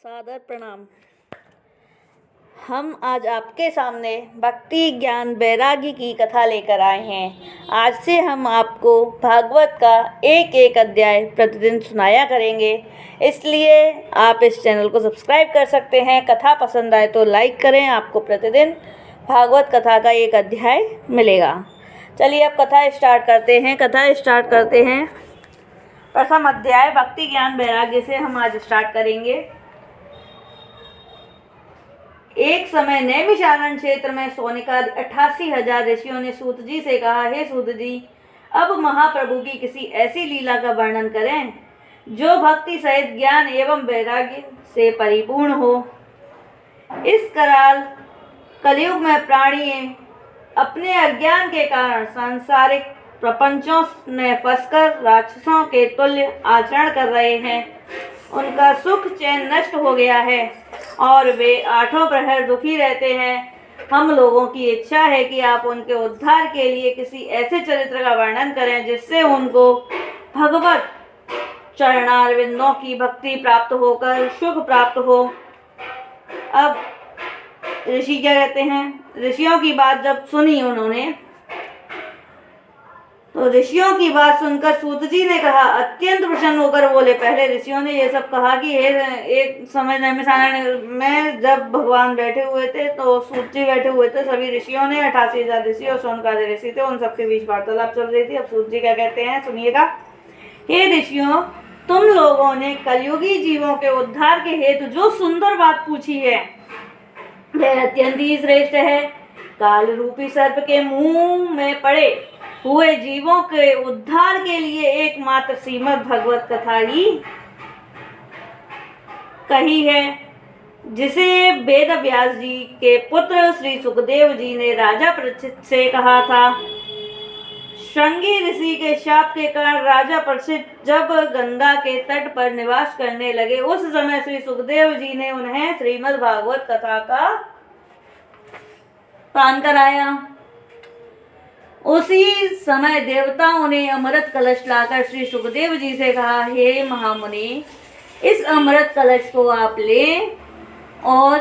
सादर प्रणाम। हम आज आपके सामने भक्ति ज्ञान वैरागी की कथा लेकर आए हैं। आज से हम आपको भागवत का एक एक अध्याय प्रतिदिन सुनाया करेंगे, इसलिए आप इस चैनल को सब्सक्राइब कर सकते हैं। कथा पसंद आए तो लाइक करें, आपको प्रतिदिन भागवत कथा का एक अध्याय मिलेगा। चलिए अब कथा स्टार्ट करते हैं। प्रथम अध्याय भक्ति ज्ञान वैराग्य से हम आज स्टार्ट करेंगे। एक समय नैमिषारण्य क्षेत्र में सोनिका 88,000 ऋषियों ने सूत जी से कहा, हे सूत जी, अब महाप्रभु की किसी ऐसी लीला का वर्णन करें जो भक्ति सहित ज्ञान एवं वैराग्य से परिपूर्ण हो। इस कराल कलयुग में प्राणी अपने अज्ञान के कारण सांसारिक प्रपंचों में फंसकर राक्षसों के तुल्य आचरण कर रहे हैं। उनका सुख चैन नष्ट हो गया है और वे आठों प्रहर दुखी रहते हैं। हम लोगों की इच्छा है कि आप उनके उद्धार के लिए किसी ऐसे चरित्र का वर्णन करें जिससे उनको भगवत चरणारविंदों की भक्ति प्राप्त होकर सुख प्राप्त हो। अब ऋषि क्या कहते हैं? ऋषियों की बात जब सुनी उन्होंने, तो ऋषियों की बात सुनकर सूत जी ने कहा, अत्यंत प्रसन्न होकर बोले। पहले ऋषियों ने ये सब कहा कि एक समय नैमिषारण्य में जब भगवान बैठे हुए थे तो सूत जी बैठे हुए थे, सभी ऋषियों ने 88,000 ऋषि और सोनकादि ऋषि थे, उन सबके बीच वार्तालाप चल रही थी। अब सूत जी क्या कहते हैं सुनिएगा। हे ऋषियों, तुम लोगों ने कलयुगी जीवों के उद्धार के हेतु जो सुंदर बात पूछी है वह अत्यंत ही श्रेष्ठ है। काल रूपी सर्प के मुंह में पड़े हुए जीवों के उद्धार के लिए एकमात्र श्रीमद् भगवत कथा ही कही है, जिसे वेद व्यास जी के पुत्र श्री सुखदेव जी ने राजा परीक्षित से कहा था। श्रृंगी ऋषि के शाप के कारण राजा परीक्षित जब गंगा के तट पर निवास करने लगे, उस समय श्री सुखदेव जी ने उन्हें श्रीमद् भागवत कथा का पान कराया। उसी समय देवताओं ने अमृत कलश लाकर श्री सुखदेव जी से कहा, हे महामुनि, इस अमृत कलश को आप लें और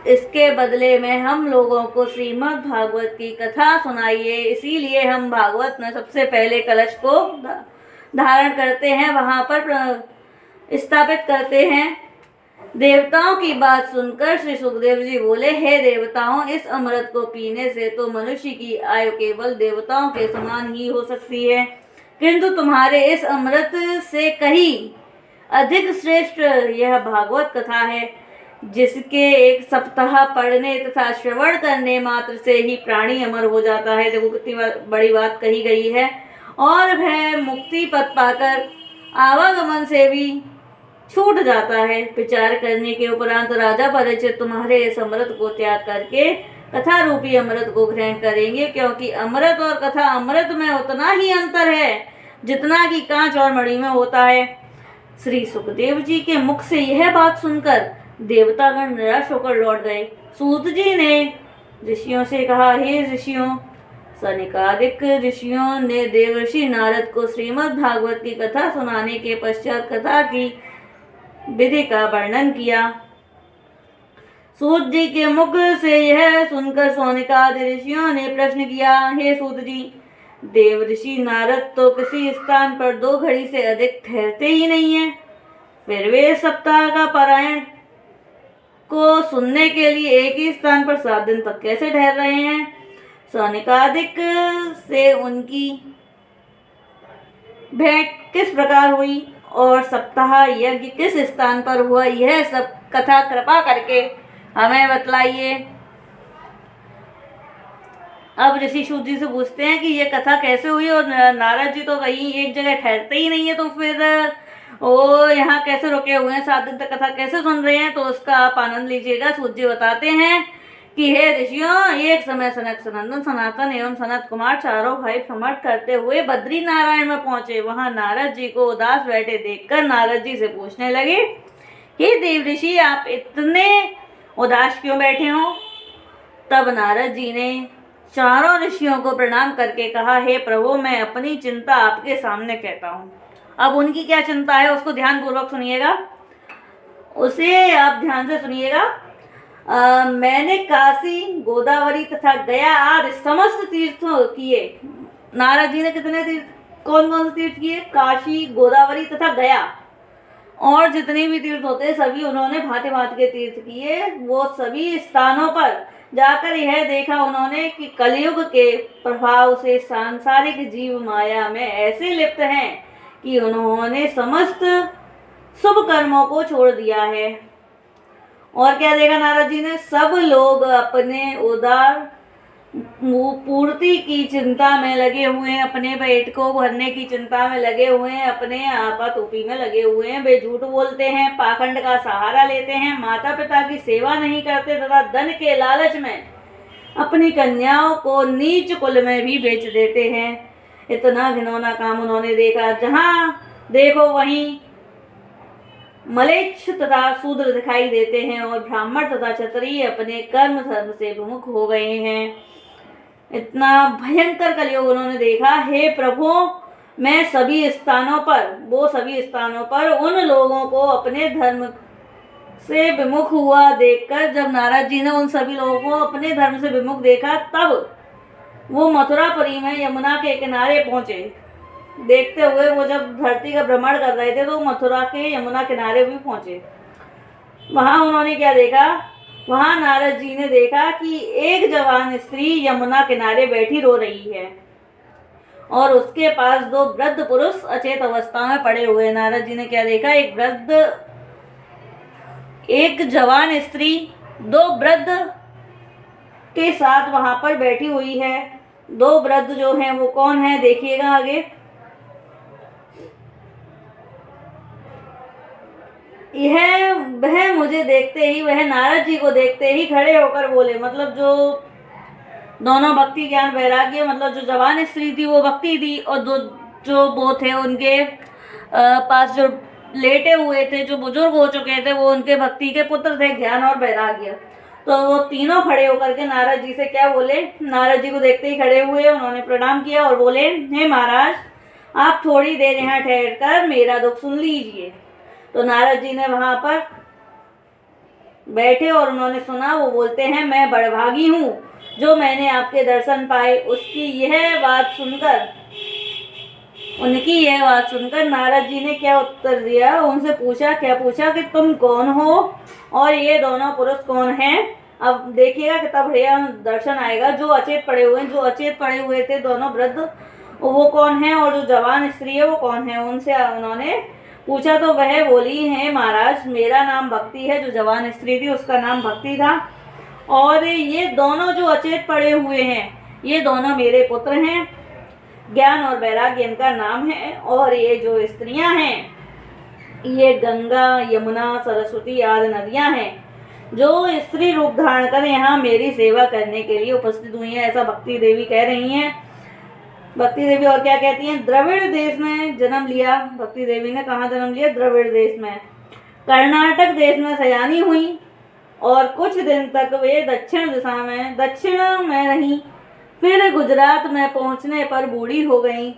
इसके बदले में हम लोगों को श्रीमद् भागवत की कथा सुनाइए। इसीलिए हम भागवत में सबसे पहले कलश को धारण करते हैं, वहां पर स्थापित करते हैं। देवताओं की बात सुनकर श्री सुखदेव जी बोले, हे देवताओं, इस अमृत को पीने से तो मनुष्य की आयु केवल देवताओं के समान ही हो सकती है, किंतु तुम्हारे इस अमृत से कहीं अधिक श्रेष्ठ यह भागवत कथा है, जिसके एक सप्ताह पढ़ने तथा श्रवण करने मात्र से ही प्राणी अमर हो जाता है। देखो कितनी बड़ी बात कही गई है। और वह मुक्ति पद पाकर आवागमन से भी छूट जाता है। विचार करने के उपरांत राजा परीक्षित तुम्हारे इस अमृत को त्याग करके कथा रूपी अमृत को ग्रहण करेंगे, क्योंकि अमृत और कथा अमृत में उतना ही अंतर है जितना कि कांच और मणि में होता है। श्री सुखदेव जी के मुख से यह बात सुनकर देवतागण निराश होकर लौट गए। सूत जी ने ऋषियों से कहा, हे ऋषियों, सनकादिक ऋषियों ने देवर्षि नारद को श्रीमद् भागवत की कथा सुनाने के पश्चात कथा की विधि का वर्णन किया। सूत जी के मुख से यह सुनकर सोनिकादि ऋषियों ने प्रश्न किया, हे सूत जी, देव ऋषि नारद तो किसी स्थान पर 2 घड़ी से अधिक ठहरते ही नहीं है, फिर वे सप्ताह का पारायण को सुनने के लिए एक ही स्थान पर 7 दिन तक कैसे ठहर रहे हैं? सोनिकादिक से उनकी भेंट किस प्रकार हुई और सप्ताह यज्ञ किस स्थान पर हुआ, यह सब कथा कृपा करके हमें बतलाइए। अब ऋषि सूत जी से पूछते हैं कि ये कथा कैसे हुई, और नारद जी तो कहीं एक जगह ठहरते ही नहीं है, तो फिर वो यहाँ कैसे रुके हुए हैं, 7 दिन तक कथा कैसे सुन रहे हैं? तो उसका आप आनंद लीजिएगा। सूत जी बताते हैं कि हे ऋषियों, एक समय सनक सनंदन सनातन एवं सनत कुमार चारों भाई भ्रमण करते हुए बद्री नारायण में पहुंचे। वहां नारद जी को उदास बैठे देखकर नारद जी से पूछने लगे, हे देव ऋषि, आप इतने उदास क्यों बैठे हो? तब नारद जी ने चारों ऋषियों को प्रणाम करके कहा, हे प्रभु, मैं अपनी चिंता आपके सामने कहता हूँ। अब उनकी क्या चिंता है उसको ध्यान पूर्वक सुनिएगा। उसे आप ध्यान से सुनिएगा। मैंने काशी, गोदावरी तथा गया आदि समस्त तीर्थ किए। नारद जी ने कितने तीर्थ, कौन कौन से तीर्थ किए? काशी, गोदावरी तथा गया, और जितने भी तीर्थ होते हैं सभी उन्होंने भांति भांति के तीर्थ किए। वो सभी स्थानों पर जाकर यह देखा उन्होंने कि कलयुग के प्रभाव से सांसारिक जीव माया में ऐसे लिप्त हैं कि उन्होंने समस्त शुभ कर्मों को छोड़ दिया है। और क्या देखा नारद जी ने? सब लोग अपने उदार पूर्ति की चिंता में लगे हुए हैं, अपने पेट को भरने की चिंता में लगे हुए हैं, अपने आपातूपी में लगे हुए हैं। वे झूठ बोलते हैं, पाखंड का सहारा लेते हैं, माता पिता की सेवा नहीं करते तथा धन के लालच में अपनी कन्याओं को नीच कुल में भी बेच देते हैं। इतना घिनौना काम उन्होंने देखा। जहां देखो वहीं मलेच्छ तथा शूद्र दिखाई देते हैं और ब्राह्मण तथा क्षत्रिय अपने कर्म धर्म से विमुख हो गए हैं। इतना भयंकर कलयुग उन्होंने देखा। हे प्रभु, मैं सभी स्थानों पर उन लोगों को अपने धर्म से विमुख हुआ देखकर, जब नारद जी ने उन सभी लोगों को अपने धर्म से विमुख देखा, तब वो मथुरापुरी में यमुना के किनारे पहुंचे। देखते हुए वो जब धरती का भ्रमण कर रहे थे तो मथुरा के यमुना किनारे भी पहुंचे। वहां उन्होंने क्या देखा? वहां नारद जी ने देखा कि एक जवान स्त्री यमुना किनारे बैठी रो रही है और उसके पास दो वृद्ध पुरुष अचेत अवस्था में पड़े हुए। नारद जी ने क्या देखा? एक जवान स्त्री दो वृद्ध के साथ वहां पर बैठी हुई है। दो वृद्ध जो हैं वो कौन है? देखिएगा आगे। वह मुझे देखते ही, वह नारद जी को देखते ही खड़े होकर बोले। मतलब जो दोनों भक्ति ज्ञान वैराग्य, मतलब जो जवान स्त्री थी वो भक्ति थी, और जो वो थे उनके पास जो लेटे हुए थे, जो बुजुर्ग हो चुके थे, वो उनके भक्ति के पुत्र थे, ज्ञान और वैराग्य। तो वो तीनों खड़े होकर के नारद जी से क्या बोले? नारद जी को देखते ही खड़े हुए, उन्होंने प्रणाम किया और बोले, हे महाराज, आप थोड़ी देर यहाँ ठहर कर मेरा दुख सुन लीजिए। तो नारद जी ने वहां पर बैठे और उन्होंने सुना। वो बोलते हैं, मैं बड़भागी हूँ जो मैंने आपके दर्शन पाए। उनकी यह बात सुनकर नारद जी ने क्या उत्तर दिया? उनसे पूछा कि तुम कौन हो और ये दोनों पुरुष कौन हैं? अब देखिएगा कितना बढ़िया दर्शन आएगा। जो अचेत पड़े हुए थे दोनों वृद्ध, वो कौन है, और जो जवान स्त्री है वो कौन है? उनसे उन्होंने पूछा तो वह बोली, है महाराज, मेरा नाम भक्ति है। जो जवान स्त्री थी उसका नाम भक्ति था, और ये दोनों जो अचेत पड़े हुए हैं ये दोनों मेरे पुत्र हैं। ज्ञान और वैराग्य इनका नाम है, और ये जो स्त्रियां हैं ये गंगा, यमुना, सरस्वती आदि नदियां हैं जो स्त्री रूप धारण कर यहाँ मेरी सेवा करने के लिए उपस्थित हुई हैं। ऐसा भक्ति देवी कह रही हैं। भक्ति देवी और क्या कहती हैं? द्रविड़ देश में जन्म लिया। भक्ति देवी ने कहाँ जन्म लिया? द्रविड़ देश में। कर्नाटक देश में सयानी हुई और कुछ दिन तक वे दक्षिण में रही। फिर गुजरात में पहुंचने पर बूढ़ी हो गई।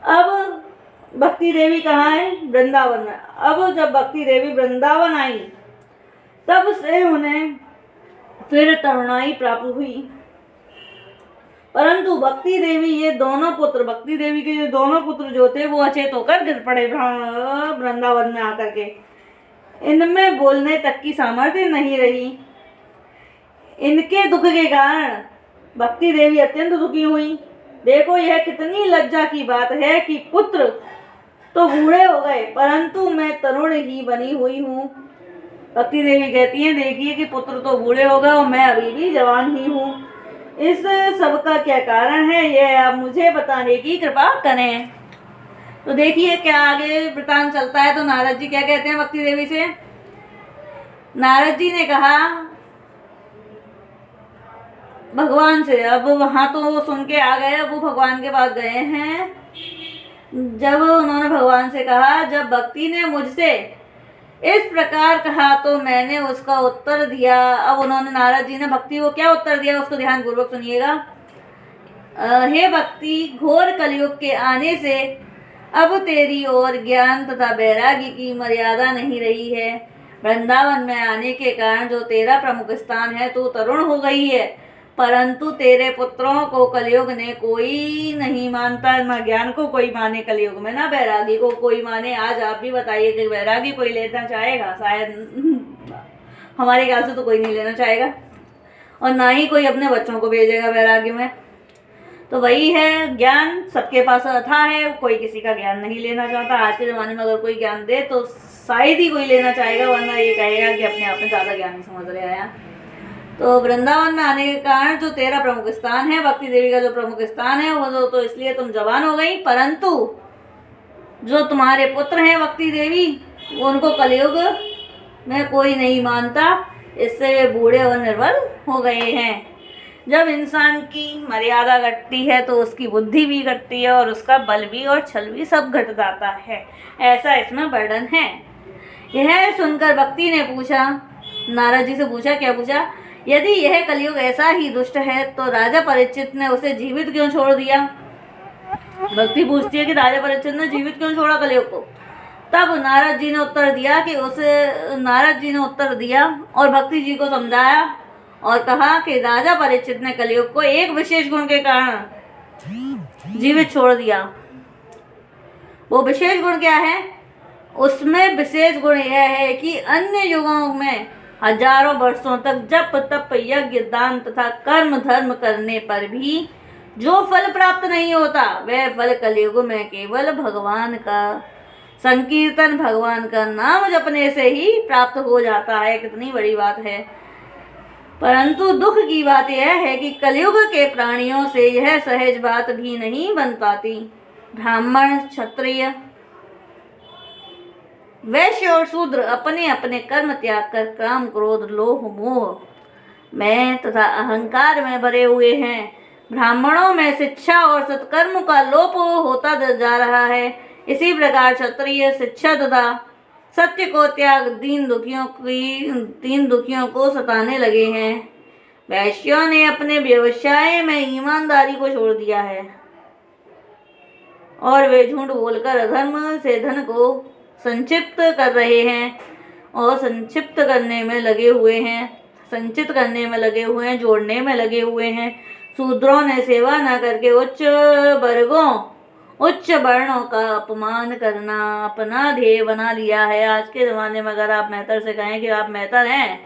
अब भक्ति देवी कहाँ है? वृंदावन में। अब जब भक्ति देवी वृंदावन आई तब से उन्हें फिर तरुणाई प्राप्त हुई। परंतु भक्ति देवी के ये दोनों पुत्र जो थे वो अचेत होकर गिर पड़े वृंदावन में आकर के। इनमें बोलने तक की सामर्थ्य नहीं रही। इनके दुख के कारण भक्ति देवी अत्यंत दुखी हुई। देखो यह कितनी लज्जा की बात है कि पुत्र तो बूढ़े हो गए परंतु मैं तरुण ही बनी हुई हूँ। भक्ति देवी कहती हैं, देखिए कि पुत्र तो बूढ़े हो गए और मैं अभी भी जवान ही हूँ। इस सब का क्या कारण है, यह आप मुझे बताने की कृपा करें। तो देखिए क्या आगे वृतांत चलता है। तो नारद जी क्या कहते हैं भक्ति देवी से? नारद जी ने कहा भगवान से, अब वहां तो वो सुन के आ गए, अब वो भगवान के पास गए हैं। जब उन्होंने भगवान से कहा, जब भक्ति ने मुझसे इस प्रकार कहा तो मैंने उसका उत्तर दिया। अब उन्होंने, नारद जी ने भक्ति को क्या उत्तर दिया उसको ध्यान पूर्वक सुनिएगा। हे भक्ति, घोर कलयुग के आने से अब तेरी ओर ज्ञान तथा वैराग्य की मर्यादा नहीं रही है। वृंदावन में आने के कारण जो तेरा प्रमुख स्थान है तू तरुण हो गई है, परंतु तेरे पुत्रों को कलयुग ने कोई नहीं मानता, न ज्ञान को कोई माने कलयुग में, ना वैरागी को कोई माने। आज आप भी बताइए कि वैरागी कोई लेना चाहेगा? शायद हमारे ख्याल से तो कोई नहीं लेना चाहेगा, और ना ही कोई अपने बच्चों को भेजेगा वैरागी में। तो वही है, ज्ञान सबके पास अथाह है, कोई किसी का ज्ञान नहीं लेना चाहता। आज के ज़माने में अगर कोई ज्ञान दे तो शायद ही कोई लेना चाहेगा, वरना ये कहेगा कि अपने आप में ज़्यादा ज्ञान नहीं समझ रहे हैं। तो वृंदावन में आने के कारण जो तेरा प्रमुख स्थान है, भक्ति देवी का जो प्रमुख स्थान है, वो तो इसलिए तुम जवान हो गई, परंतु जो तुम्हारे पुत्र हैं भक्ति देवी, उनको कलयुग में कोई नहीं मानता, इससे वे बूढ़े और निर्बल हो गए हैं। जब इंसान की मर्यादा घटती है तो उसकी बुद्धि भी घटती है, और उसका बल भी और छल भी सब घट जाता है, ऐसा इसमें वर्णन है। यह सुनकर भक्ति ने पूछा, नारद जी से पूछा, क्या पूछा? यदि यह कलयुग ऐसा ही दुष्ट है तो राजा परीक्षित ने उसे जीवित क्यों छोड़ दिया? भक्ति पूछती है कि राजा परीक्षित ने जीवित क्यों छोड़ा कलयुग को? तब नारद जी ने उत्तर दिया और भक्ति जी को समझाया और कहा कि राजा परीक्षित ने कलयुग को एक विशेष गुण के कारण जीवित छोड़ दिया। वो विशेष गुण क्या है? उसमें विशेष गुण यह है कि अन्य युगों में हजारों वर्षों तक जप तप यज्ञ दान तथा कर्म धर्म करने पर भी जो फल प्राप्त नहीं होता, वह फल कलयुग में केवल भगवान का संकीर्तन, भगवान का नाम जपने से ही प्राप्त हो जाता है। कितनी बड़ी बात है। परंतु दुख की बात यह है कि कलयुग के प्राणियों से यह सहज बात भी नहीं बन पाती। ब्राह्मण, क्षत्रिय, वैश्य और शूद्र अपने अपने कर्म त्याग कर काम, क्रोध, लोभ, मोह में तथा अहंकार में भरे हुए हैं। ब्राह्मणों में शिक्षा और सत्कर्म का लोप होता जा रहा है। इसी प्रकार क्षत्रिय शिक्षा तथा सत्य को त्याग दीन दुखियों को सताने लगे हैं। वैश्यों ने अपने व्यवसाय में ईमानदारी को छोड़ दिया है और वे झूठ बोलकर अधर्म से धन को संचित कर रहे हैं और संचित करने में लगे हुए हैं, जोड़ने में लगे हुए हैं। शूद्रों ने सेवा न करके उच्च वर्णों का अपमान करना अपना ध्येय बना लिया है। आज के ज़माने में अगर आप मेहतर से कहें कि आप मेहतर हैं,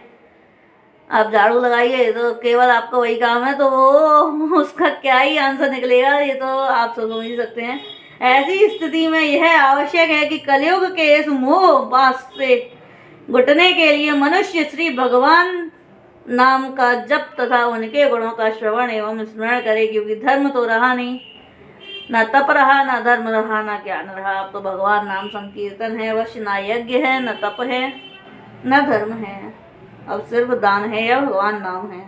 आप झाड़ू लगाइए, तो केवल आपका वही काम है, तो वो उसका क्या ही आंसर निकलेगा, ये तो आप सब समझ ही सकते हैं। ऐसी स्थिति में यह आवश्यक है कि कलयुग के इस मोह पास से घुटने के लिए मनुष्य श्री भगवान नाम का जप तथा उनके गुणों का श्रवण एवं स्मरण करे, क्योंकि धर्म तो रहा नहीं, न तप रहा, न धर्म रहा, न ज्ञान रहा। अब तो भगवान नाम संकीर्तन है बस, न यज्ञ है, न तप है, न धर्म है, अब सिर्फ दान है या भगवान नाम है।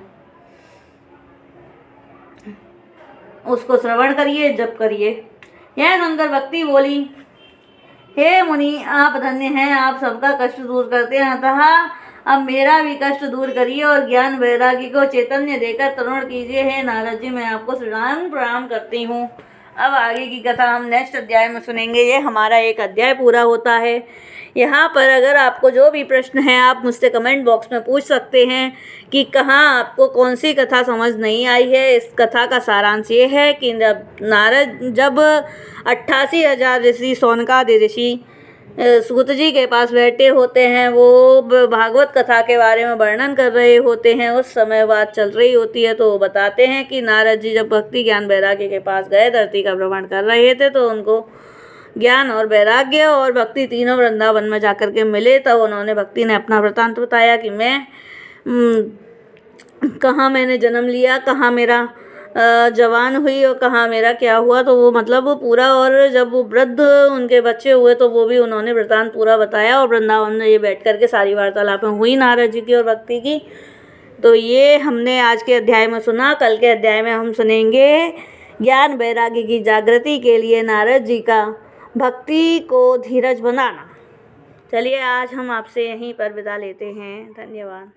उसको श्रवण करिए, जप करिए। यह सुनकर भक्ति बोली, हे मुनि, आप धन्य हैं, आप सबका कष्ट दूर करते हैं, अतः अब मेरा भी कष्ट दूर करिए और ज्ञान वैरागी को चैतन्य देकर तरुण कीजिए। हे नारद जी, मैं आपको प्रणाम करती हूँ। अब आगे की कथा हम नेक्स्ट अध्याय में सुनेंगे। ये हमारा एक अध्याय पूरा होता है। यहाँ पर अगर आपको जो भी प्रश्न है आप मुझसे कमेंट बॉक्स में पूछ सकते हैं कि कहाँ आपको कौन सी कथा समझ नहीं आई है। इस कथा का सारांश ये है कि जब 88,000 ऋषि, सौनकादि ऋषि सूत जी के पास बैठे होते हैं, वो भागवत कथा के बारे में वर्णन कर रहे होते हैं, उस समय बात चल रही होती है। तो वो बताते हैं कि नारद जी जब भक्ति ज्ञान वैराग्य के पास गए, धरती का भ्रमण कर रहे थे, तो उनको ज्ञान और वैराग्य और भक्ति तीनों वृंदावन में जाकर के मिले। तब उन्होंने, भक्ति ने अपना वृतांत बताया कि मैं कहाँ मैंने जन्म लिया, कहाँ मेरा जवान हुई और कहाँ मेरा क्या हुआ। तो वो मतलब वो पूरा, और जब वो वृद्ध उनके बच्चे हुए तो वो भी उन्होंने वृतांत पूरा बताया। और वृंदावन में ये बैठ करके सारी वार्तालापें हुई नारद जी की और भक्ति की। तो ये हमने आज के अध्याय में सुना। कल के अध्याय में हम सुनेंगे ज्ञान वैराग्य की जागृति के लिए नारद जी का भक्ति को धीरज बनाना। चलिए आज हम आपसे यहीं पर विदा लेते हैं। धन्यवाद।